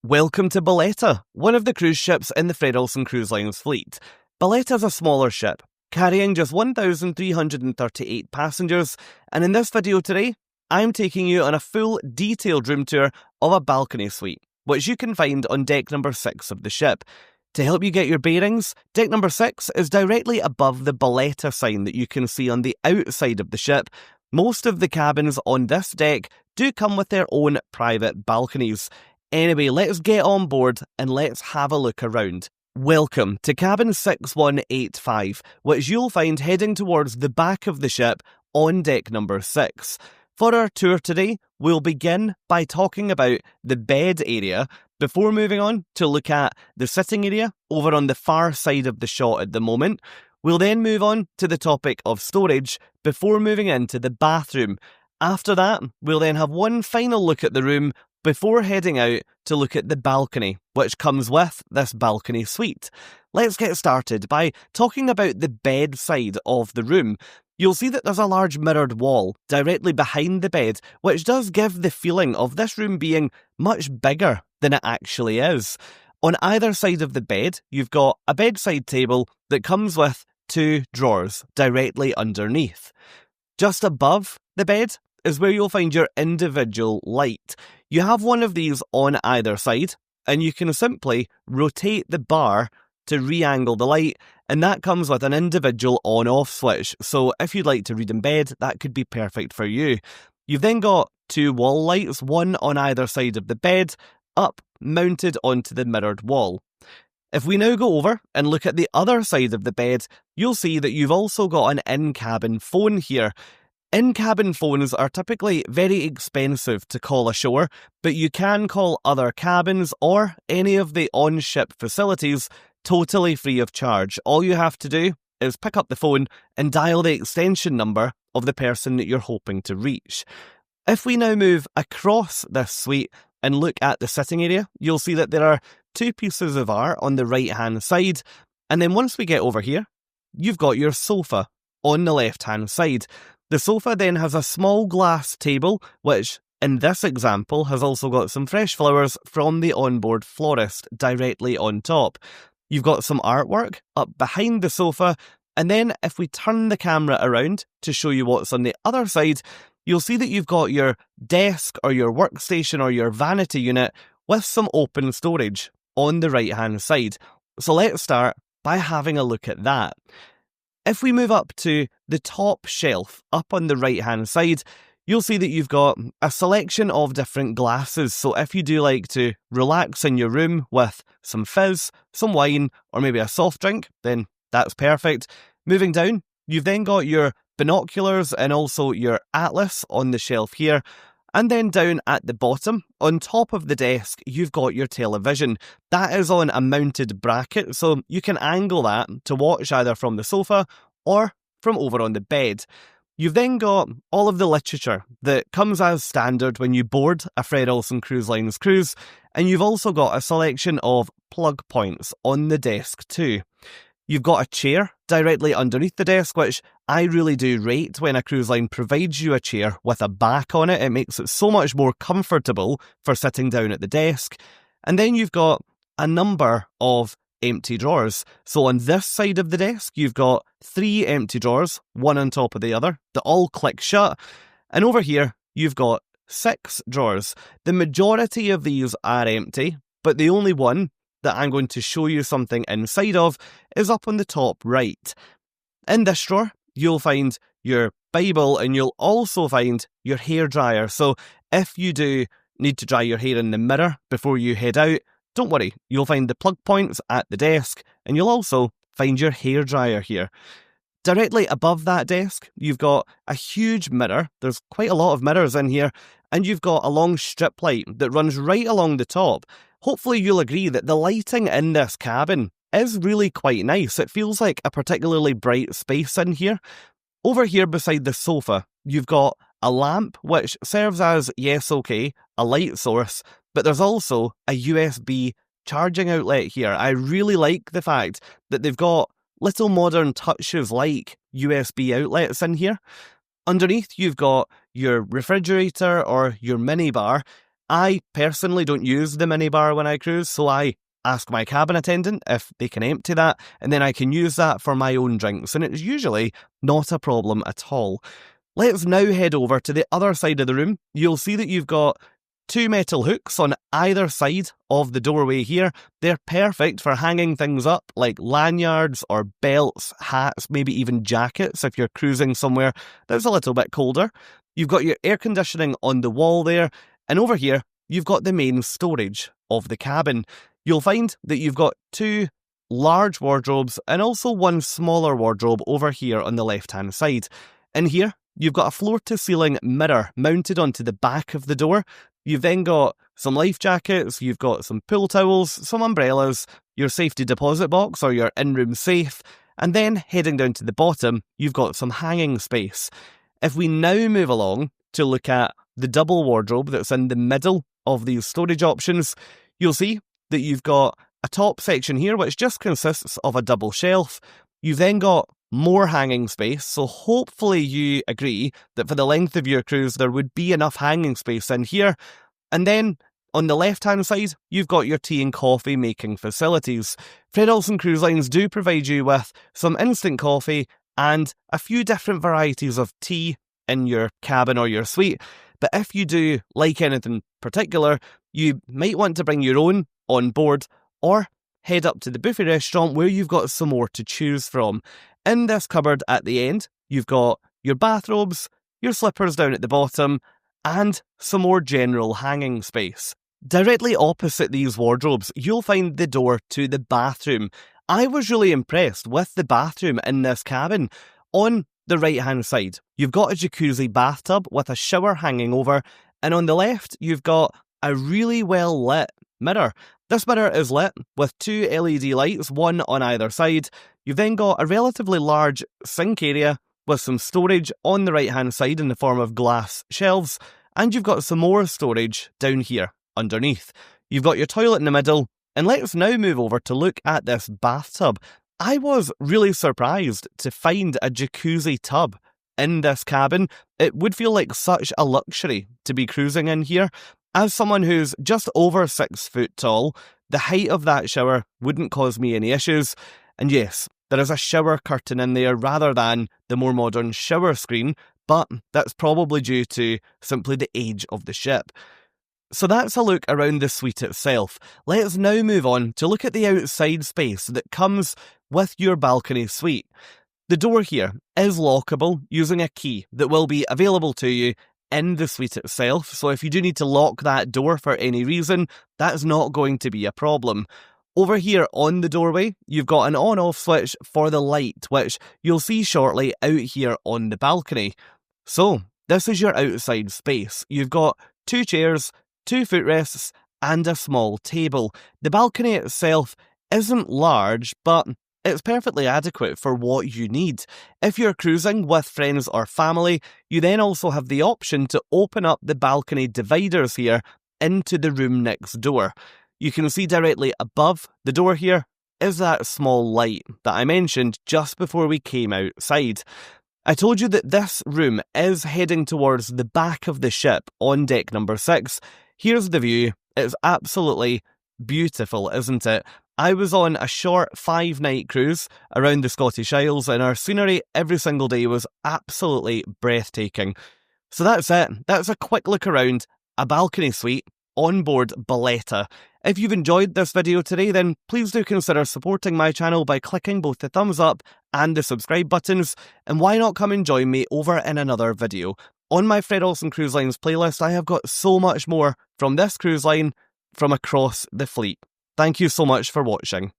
Welcome to Bolette, one of the cruise ships in the Olsen Cruise Lines fleet. Bolette is a smaller ship, carrying just 1,338 passengers, and in this video today, I'm taking you on a full detailed room tour of a balcony suite, which you can find on deck number 6 of the ship. To help you get your bearings, deck number 6 is directly above the Bolette sign that you can see on the outside of the ship. Most of the cabins on this deck do come with their own private balconies. Anyway, let's get on board and let's have a look around. Welcome to cabin 6185, which you'll find heading towards the back of the ship on deck number 6. For our tour today, we'll begin by talking about the bed area before moving on to look at the sitting area over on the far side of the shot at the moment. We'll then move on to the topic of storage before moving into the bathroom. After that, we'll then have one final look at the room before heading out to look at the balcony, which comes with this balcony suite. Let's get started by talking about the bed side of the room. You'll see that there's a large mirrored wall directly behind the bed, which does give the feeling of this room being much bigger than it actually is. On either side of the bed, you've got a bedside table that comes with 2 drawers directly underneath. Just above the bed is where you'll find your individual light. You have one of these on either side, and you can simply rotate the bar to re-angle the light, and that comes with an individual on-off switch. So if you'd like to read in bed, that could be perfect for you. You've then got 2 wall lights, one on either side of the bed, up, mounted onto the mirrored wall. If we now go over and look at the other side of the bed, you'll see that you've also got an in-cabin phone here. In-cabin phones are typically very expensive to call ashore, but you can call other cabins or any of the on-ship facilities totally free of charge. All you have to do is pick up the phone and dial the extension number of the person that you're hoping to reach. If we now move across this suite and look at the sitting area, you'll see that there are 2 pieces of art on the right-hand side, and then once we get over here, you've got your sofa on the left-hand side. The sofa then has a small glass table, which in this example has also got some fresh flowers from the onboard florist directly on top. You've got some artwork up behind the sofa, and then if we turn the camera around to show you what's on the other side, you'll see that you've got your desk or your workstation or your vanity unit with some open storage on the right-hand side. So let's start by having a look at that. If we move up to the top shelf up on the right-hand side, you'll see that you've got a selection of different glasses. So if you do like to relax in your room with some fizz, some wine, or maybe a soft drink, then that's perfect. Moving down, you've then got your binoculars and also your atlas on the shelf here. And then down at the bottom, on top of the desk, you've got your television. That is on a mounted bracket, so you can angle that to watch either from the sofa or from over on the bed. You've then got all of the literature that comes as standard when you board a Olsen Cruise Lines cruise, and you've also got a selection of plug points on the desk too. You've got a chair directly underneath the desk, which I really do rate when a cruise line provides you a chair with a back on it. It makes it so much more comfortable for sitting down at the desk. And then you've got a number of empty drawers. So on this side of the desk, you've got 3 empty drawers, one on top of the other, that all click shut. And over here, you've got 6 drawers. The majority of these are empty, but the only one that I'm going to show you something inside of is up on the top right. In this drawer, you'll find your Bible and you'll also find your hairdryer. So if you do need to dry your hair in the mirror before you head out, don't worry, you'll find the plug points at the desk and you'll also find your hairdryer here. Directly above that desk, you've got a huge mirror. There's quite a lot of mirrors in here, and you've got a long strip light that runs right along the top. Hopefully you'll agree that the lighting in this cabin is really quite nice. It feels like a particularly bright space in here. Over here beside the sofa, you've got a lamp which serves as, yes, okay, a light source, but there's also a USB charging outlet here. I really like the fact that they've got little modern touches like USB outlets in here. Underneath, you've got your refrigerator or your mini bar, I personally don't use the minibar when I cruise, so I ask my cabin attendant if they can empty that, and then I can use that for my own drinks, and it's usually not a problem at all. Let's now head over to the other side of the room. You'll see that you've got 2 metal hooks on either side of the doorway here. They're perfect for hanging things up like lanyards or belts, hats, maybe even jackets if you're cruising somewhere that's a little bit colder. You've got your air conditioning on the wall there, and over here you've got the main storage of the cabin. You'll find that you've got 2 large wardrobes and also 1 smaller wardrobe over here on the left-hand side. In here, you've got a floor-to-ceiling mirror mounted onto the back of the door. You've then got some life jackets, you've got some pool towels, some umbrellas, your safety deposit box or your in-room safe, and then heading down to the bottom, you've got some hanging space. If we now move along to look at the double wardrobe that's in the middle of these storage options, you'll see that you've got a top section here which just consists of a double shelf. You've then got more hanging space, so hopefully you agree that for the length of your cruise there would be enough hanging space in here. And then on the left hand side you've got your tea and coffee making facilities. Fred Olsen Cruise Lines do provide you with some instant coffee and a few different varieties of tea in your cabin or your suite, but if you do like anything particular, you might want to bring your own on board or head up to the buffet restaurant where you've got some more to choose from. In this cupboard at the end, you've got your bathrobes, your slippers down at the bottom, and some more general hanging space. Directly opposite these wardrobes, you'll find the door to the bathroom. I was really impressed with the bathroom in this cabin. On the right-hand side, you've got a jacuzzi bathtub with a shower hanging over, and on the left, you've got a really well-lit mirror. This mirror is lit with 2 LED lights, 1 on either side. You've then got a relatively large sink area with some storage on the right hand side in the form of glass shelves, and you've got some more storage down here underneath. You've got your toilet in the middle, and let's now move over to look at this bathtub. I was really surprised to find a jacuzzi tub in this cabin. It would feel like such a luxury to be cruising in here. As someone who's just over 6 foot tall, the height of that shower wouldn't cause me any issues. And yes, there is a shower curtain in there rather than the more modern shower screen, but that's probably due to simply the age of the ship. So that's a look around the suite itself. Let's now move on to look at the outside space that comes with your balcony suite. The door here is lockable using a key that will be available to you in the suite itself, so if you do need to lock that door for any reason, that's not going to be a problem. Over here on the doorway, you've got an on-off switch for the light, which you'll see shortly out here on the balcony. So, this is your outside space. You've got 2 chairs, 2 footrests, and a small table. The balcony itself isn't large, but it's perfectly adequate for what you need. If you're cruising with friends or family, you then also have the option to open up the balcony dividers here into the room next door. You can see directly above the door here is that small light that I mentioned just before we came outside. I told you that this room is heading towards the back of the ship on deck number 6. Here's the view. It's absolutely beautiful, isn't it? I was on a short 5-night cruise around the Scottish Isles, and our scenery every single day was absolutely breathtaking. So that's it. That's a quick look around a balcony suite on board Bolette. If you've enjoyed this video today, then please do consider supporting my channel by clicking both the thumbs up and the subscribe buttons, and why not come and join me over in another video. On my Fred Olsen Cruise Lines playlist, I have got so much more from this cruise line from across the fleet. Thank you so much for watching.